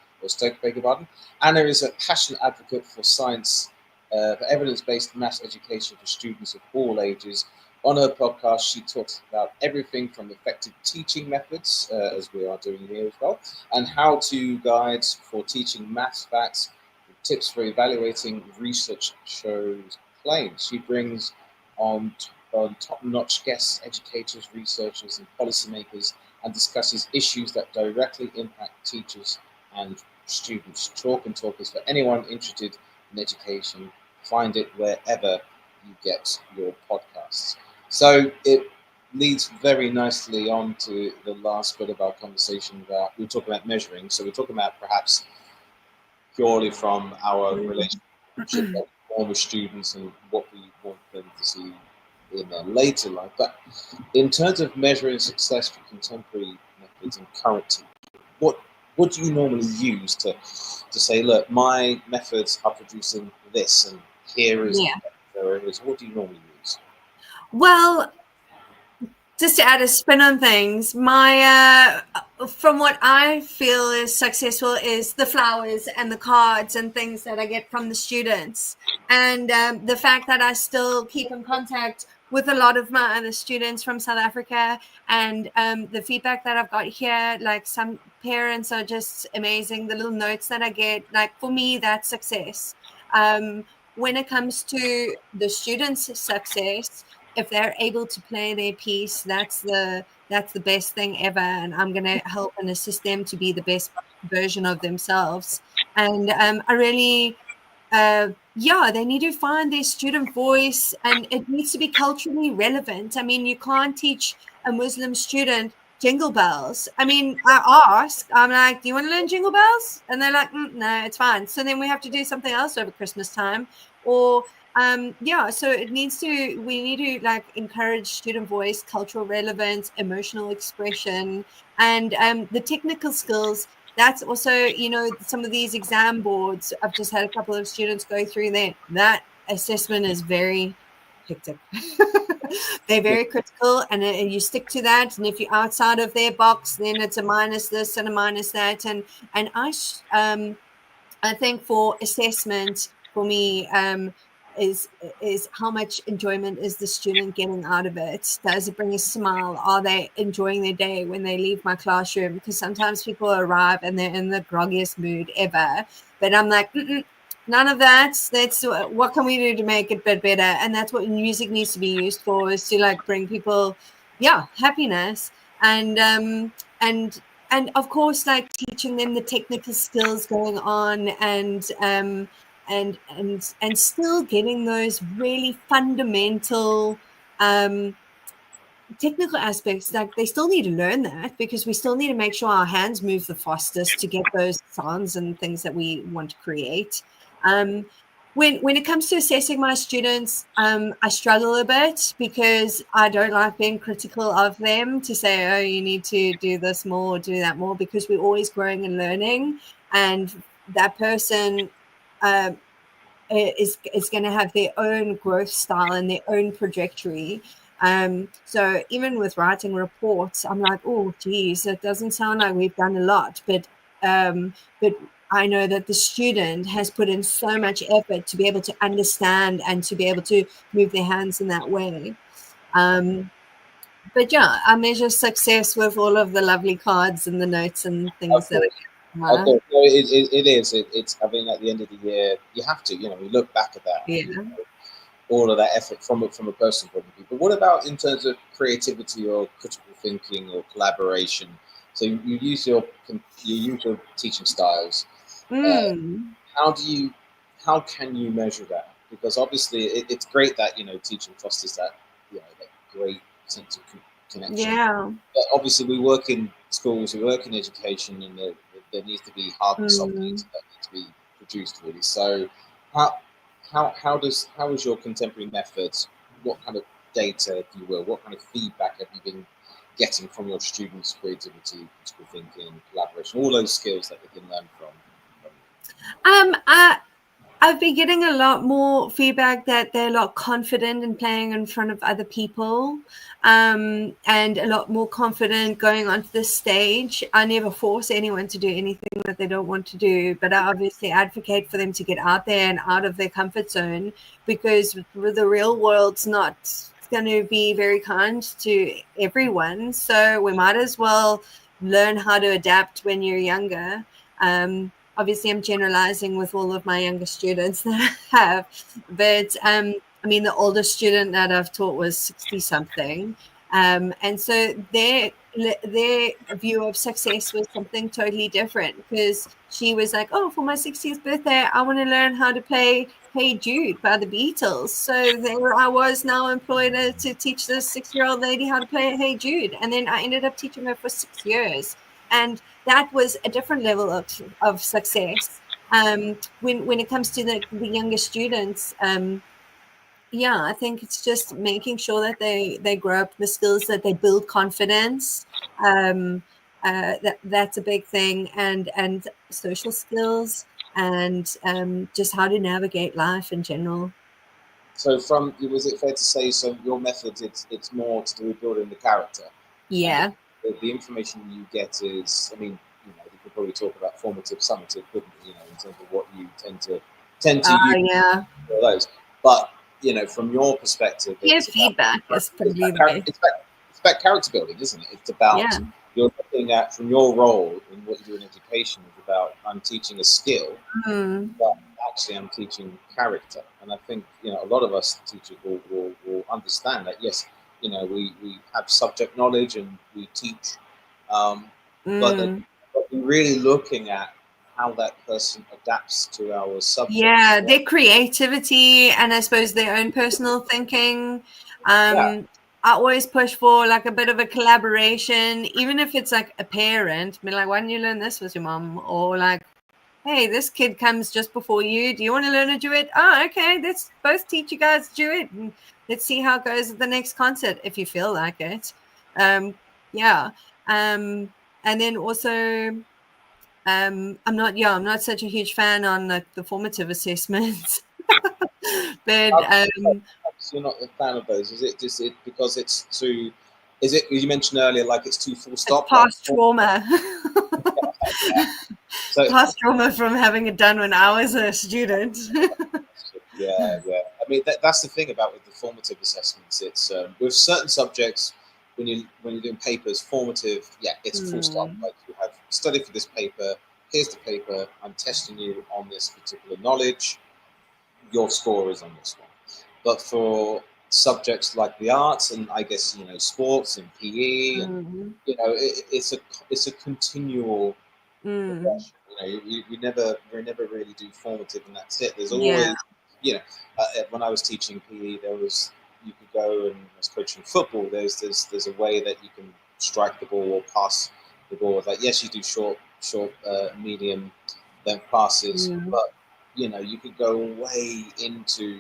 beg your pardon. Anna is a passionate advocate for science, for evidence-based maths education for students of all ages. On her podcast, she talks about everything from effective teaching methods, as we are doing here as well, and how-to guides for teaching maths facts, tips for evaluating research shows claims. She brings on top-notch guests, educators, researchers, and policymakers, and discusses issues that directly impact teachers and students. Chalk and Talk is for anyone interested in education. Find it wherever you get your podcasts. So it leads very nicely on to the last bit of our conversation about, we're talking about measuring. So we're talking about perhaps purely from our relationship that we form with students and what we want them to see in their later life. But in terms of measuring success for contemporary methods and current teaching, what do you normally use to say, look, my methods are producing this, and here is what do you normally use? Well, just to add a spin on things, my from what I feel is successful is the flowers and the cards and things that I get from the students, and the fact that I still keep in contact with a lot of my other students from South Africa, and the feedback that I've got here, like some parents are just amazing. The little notes that I get, like for me, that's success. When it comes to the students' success, if they're able to play their piece, that's the best thing ever, and I'm going to help and assist them to be the best version of themselves. And I really they need to find their student voice, and it needs to be culturally relevant. I mean, you can't teach a Muslim student jingle bells. I mean, I'm like, do you want to learn jingle bells? And they're like, no, it's fine. So then we have to do something else over Christmas time, or so we need to like encourage student voice, cultural relevance, emotional expression, and the technical skills. That's also, some of these exam boards, I've just had a couple of students go through that assessment is very hectic. They're very critical, and you stick to that, and if you're outside of their box, then it's a minus this and a minus that, and I think for assessment, for me, is how much enjoyment is the student getting out of it? Does it bring a smile? Are they enjoying their day when they leave my classroom? Because sometimes people arrive and they're in the groggiest mood ever. But I'm like, none of that. That's what can we do to make it a bit better? And that's what music needs to be used for, is to like bring people, happiness, and of course, like teaching them the technical skills going on, and still getting those really fundamental technical aspects. Like they still need to learn that, because we still need to make sure our hands move the fastest to get those sounds and things that we want to create. When it comes to assessing my students, I struggle a bit, because I don't like being critical of them, to say, oh, you need to do this more, do that more, because we're always growing and learning, and that person is going to have their own growth style and their own trajectory. So even with writing reports, I'm like, oh, geez, it doesn't sound like we've done a lot, but I know that the student has put in so much effort to be able to understand and to be able to move their hands in that way. But I measure success with all of the lovely cards and the notes and things that I get. Of course. No, it is. It's. I mean, at the end of the year, you have to. We look back at that. All of that effort from a personal point of view. But what about in terms of creativity or critical thinking or collaboration? So you use your teaching styles. How can you measure that? Because obviously it's great that teaching fosters that that great sense of connection. Yeah. But obviously, we work in schools, we work in education, and there needs to be hard and soft data that need to be produced, really. So, how is your contemporary methods? What kind of data, if you will, what kind of feedback have you been getting from your students' creativity, critical thinking, collaboration, all those skills that they can learn from? I've been getting a lot more feedback that they're a lot confident in playing in front of other people, and a lot more confident going onto the stage. I never force anyone to do anything that they don't want to do, but I obviously advocate for them to get out there and out of their comfort zone, because the real world's not going to be very kind to everyone. So we might as well learn how to adapt when you're younger. Obviously, I'm generalizing with all of my younger students that I have, but I mean, the oldest student that I've taught was 60 something. And so their view of success was something totally different, because she was like, oh, for my 60th birthday, I want to learn how to play Hey Jude by the Beatles. So there I was now employed to teach this 6-year-old lady how to play Hey Jude. And then I ended up teaching her for 6 years. And that was a different level of success. When it comes to the younger students, yeah, I think it's just making sure that they grow up the skills, that they build confidence. That's a big thing, and social skills, and just how to navigate life in general. So, was it fair to say, so your methods, it's more to do with building the character? Yeah. The information you get is, I mean, you could probably talk about formative, summative, couldn't you? In terms of what you tend to use Yeah. for those. But from your perspective, Yeah, it's feedback is probably the best. it's about character building, isn't it? It's about you're looking at, from your role in what you do in education, is about, I'm teaching a skill, but actually I'm teaching character. And I think a lot of us teachers will understand that. Yes, we have subject knowledge and we teach, but we're really looking at how that person adapts to our subject. Yeah, their creativity, and I suppose their own personal thinking. I always push for like a bit of a collaboration, even if it's like a parent. Be like, why didn't you learn this with your mom? Or like, hey, this kid comes just before you. Do you want to learn a duet? Oh, okay. Let's both teach you guys duet, and let's see how it goes at the next concert if you feel like it. Yeah. And then also, I'm not such a huge fan on the formative assessments, but you're not a fan of those, is it? Just because it's too? Is it? You mentioned earlier, like it's too full stop. Past trauma. So, past trauma from having it done when I was a student. yeah. I mean, that's the thing about with the formative assessments. It's with certain subjects, when you're doing papers, formative, it's full stop. Like, you have studied for this paper. Here's the paper. I'm testing you on this particular knowledge. Your score is on this one. But for subjects like the arts and I guess sports and PE, and it's a continual progression. We never really do formative and that's it. There's always when I was teaching PE, you could go, and I was coaching football. There's a way that you can strike the ball or pass the ball. Like, yes, you do short, medium length passes, but you could go way into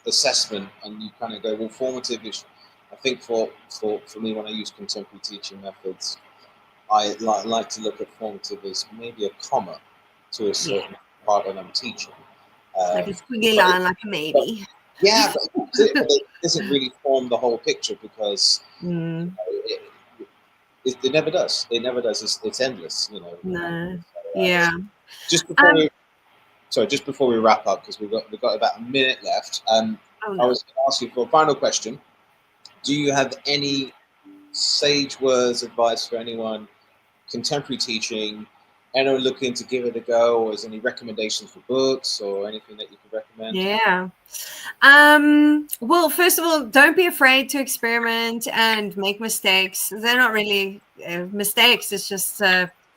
assessment, and you kind of go, well, formative is, I think for me, when I use contemporary teaching methods, I like to look at formative as maybe a comma to a certain part that I'm teaching. Like a squiggly line, like a maybe. But it doesn't really form the whole picture, because it never does. It never does. It's endless, No. Just before we wrap up, because we've got about a minute left. I was going to ask you for a final question. Do you have any sage words, advice for anyone contemporary teaching, anyone looking to give it a go, or is any recommendations for books or anything that you could recommend? Yeah. Well, first of all, don't be afraid to experiment and make mistakes. They're not really mistakes. It's just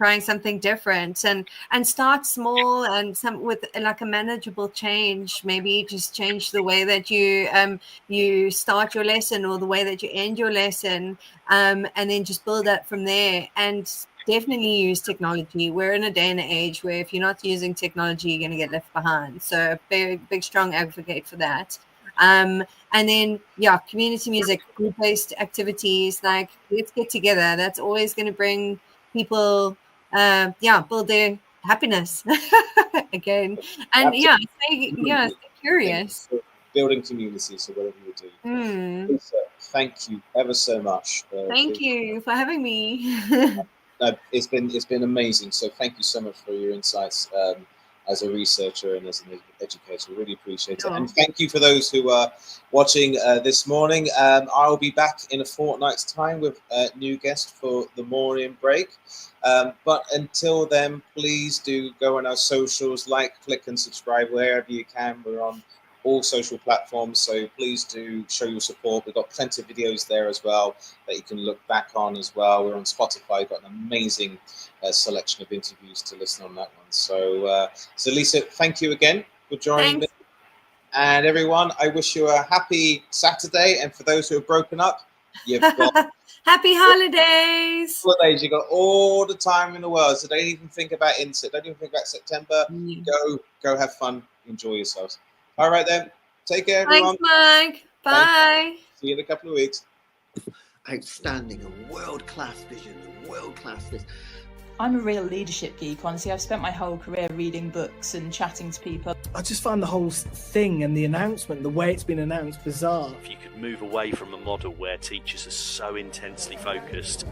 trying something different, and start small and some with like a manageable change. Maybe just change the way that you start your lesson or the way that you end your lesson, and then just build up from there. And definitely use technology. We're in a day and age where if you're not using technology, you're going to get left behind. So big strong advocate for that. And then community music, group-based activities, like let's get together. That's always going to bring people build their happiness again. And stay curious. Building community, so whatever you do. Lisa, thank you ever so much. Thank you for having me. It's been amazing. So thank you so much for your insights as a researcher and as an educator. Really appreciate it. And thank you for those who are watching this morning. I'll be back in a fortnight's time with a new guest for the morning break. But until then, please do go on our socials, like, click and subscribe wherever you can. We're on all social platforms, so please do show your support. We've got plenty of videos there as well that you can look back on as well. We're on Spotify, got an amazing selection of interviews to listen on that one. So Lisa, thank you again for joining me. And everyone, I wish you a happy Saturday. And for those who have broken up, you've got happy holidays. You've got all the time in the world. So don't even think about Inset. Don't even think about September. Go have fun. Enjoy yourselves. All right, then. Take care, everyone. Thanks, Mike. Bye. See you in a couple of weeks. Outstanding and world-class vision and world-class this. I'm a real leadership geek, honestly. I've spent my whole career reading books and chatting to people. I just find the whole thing and the announcement, the way it's been announced, bizarre. If you could move away from a model where teachers are so intensely focused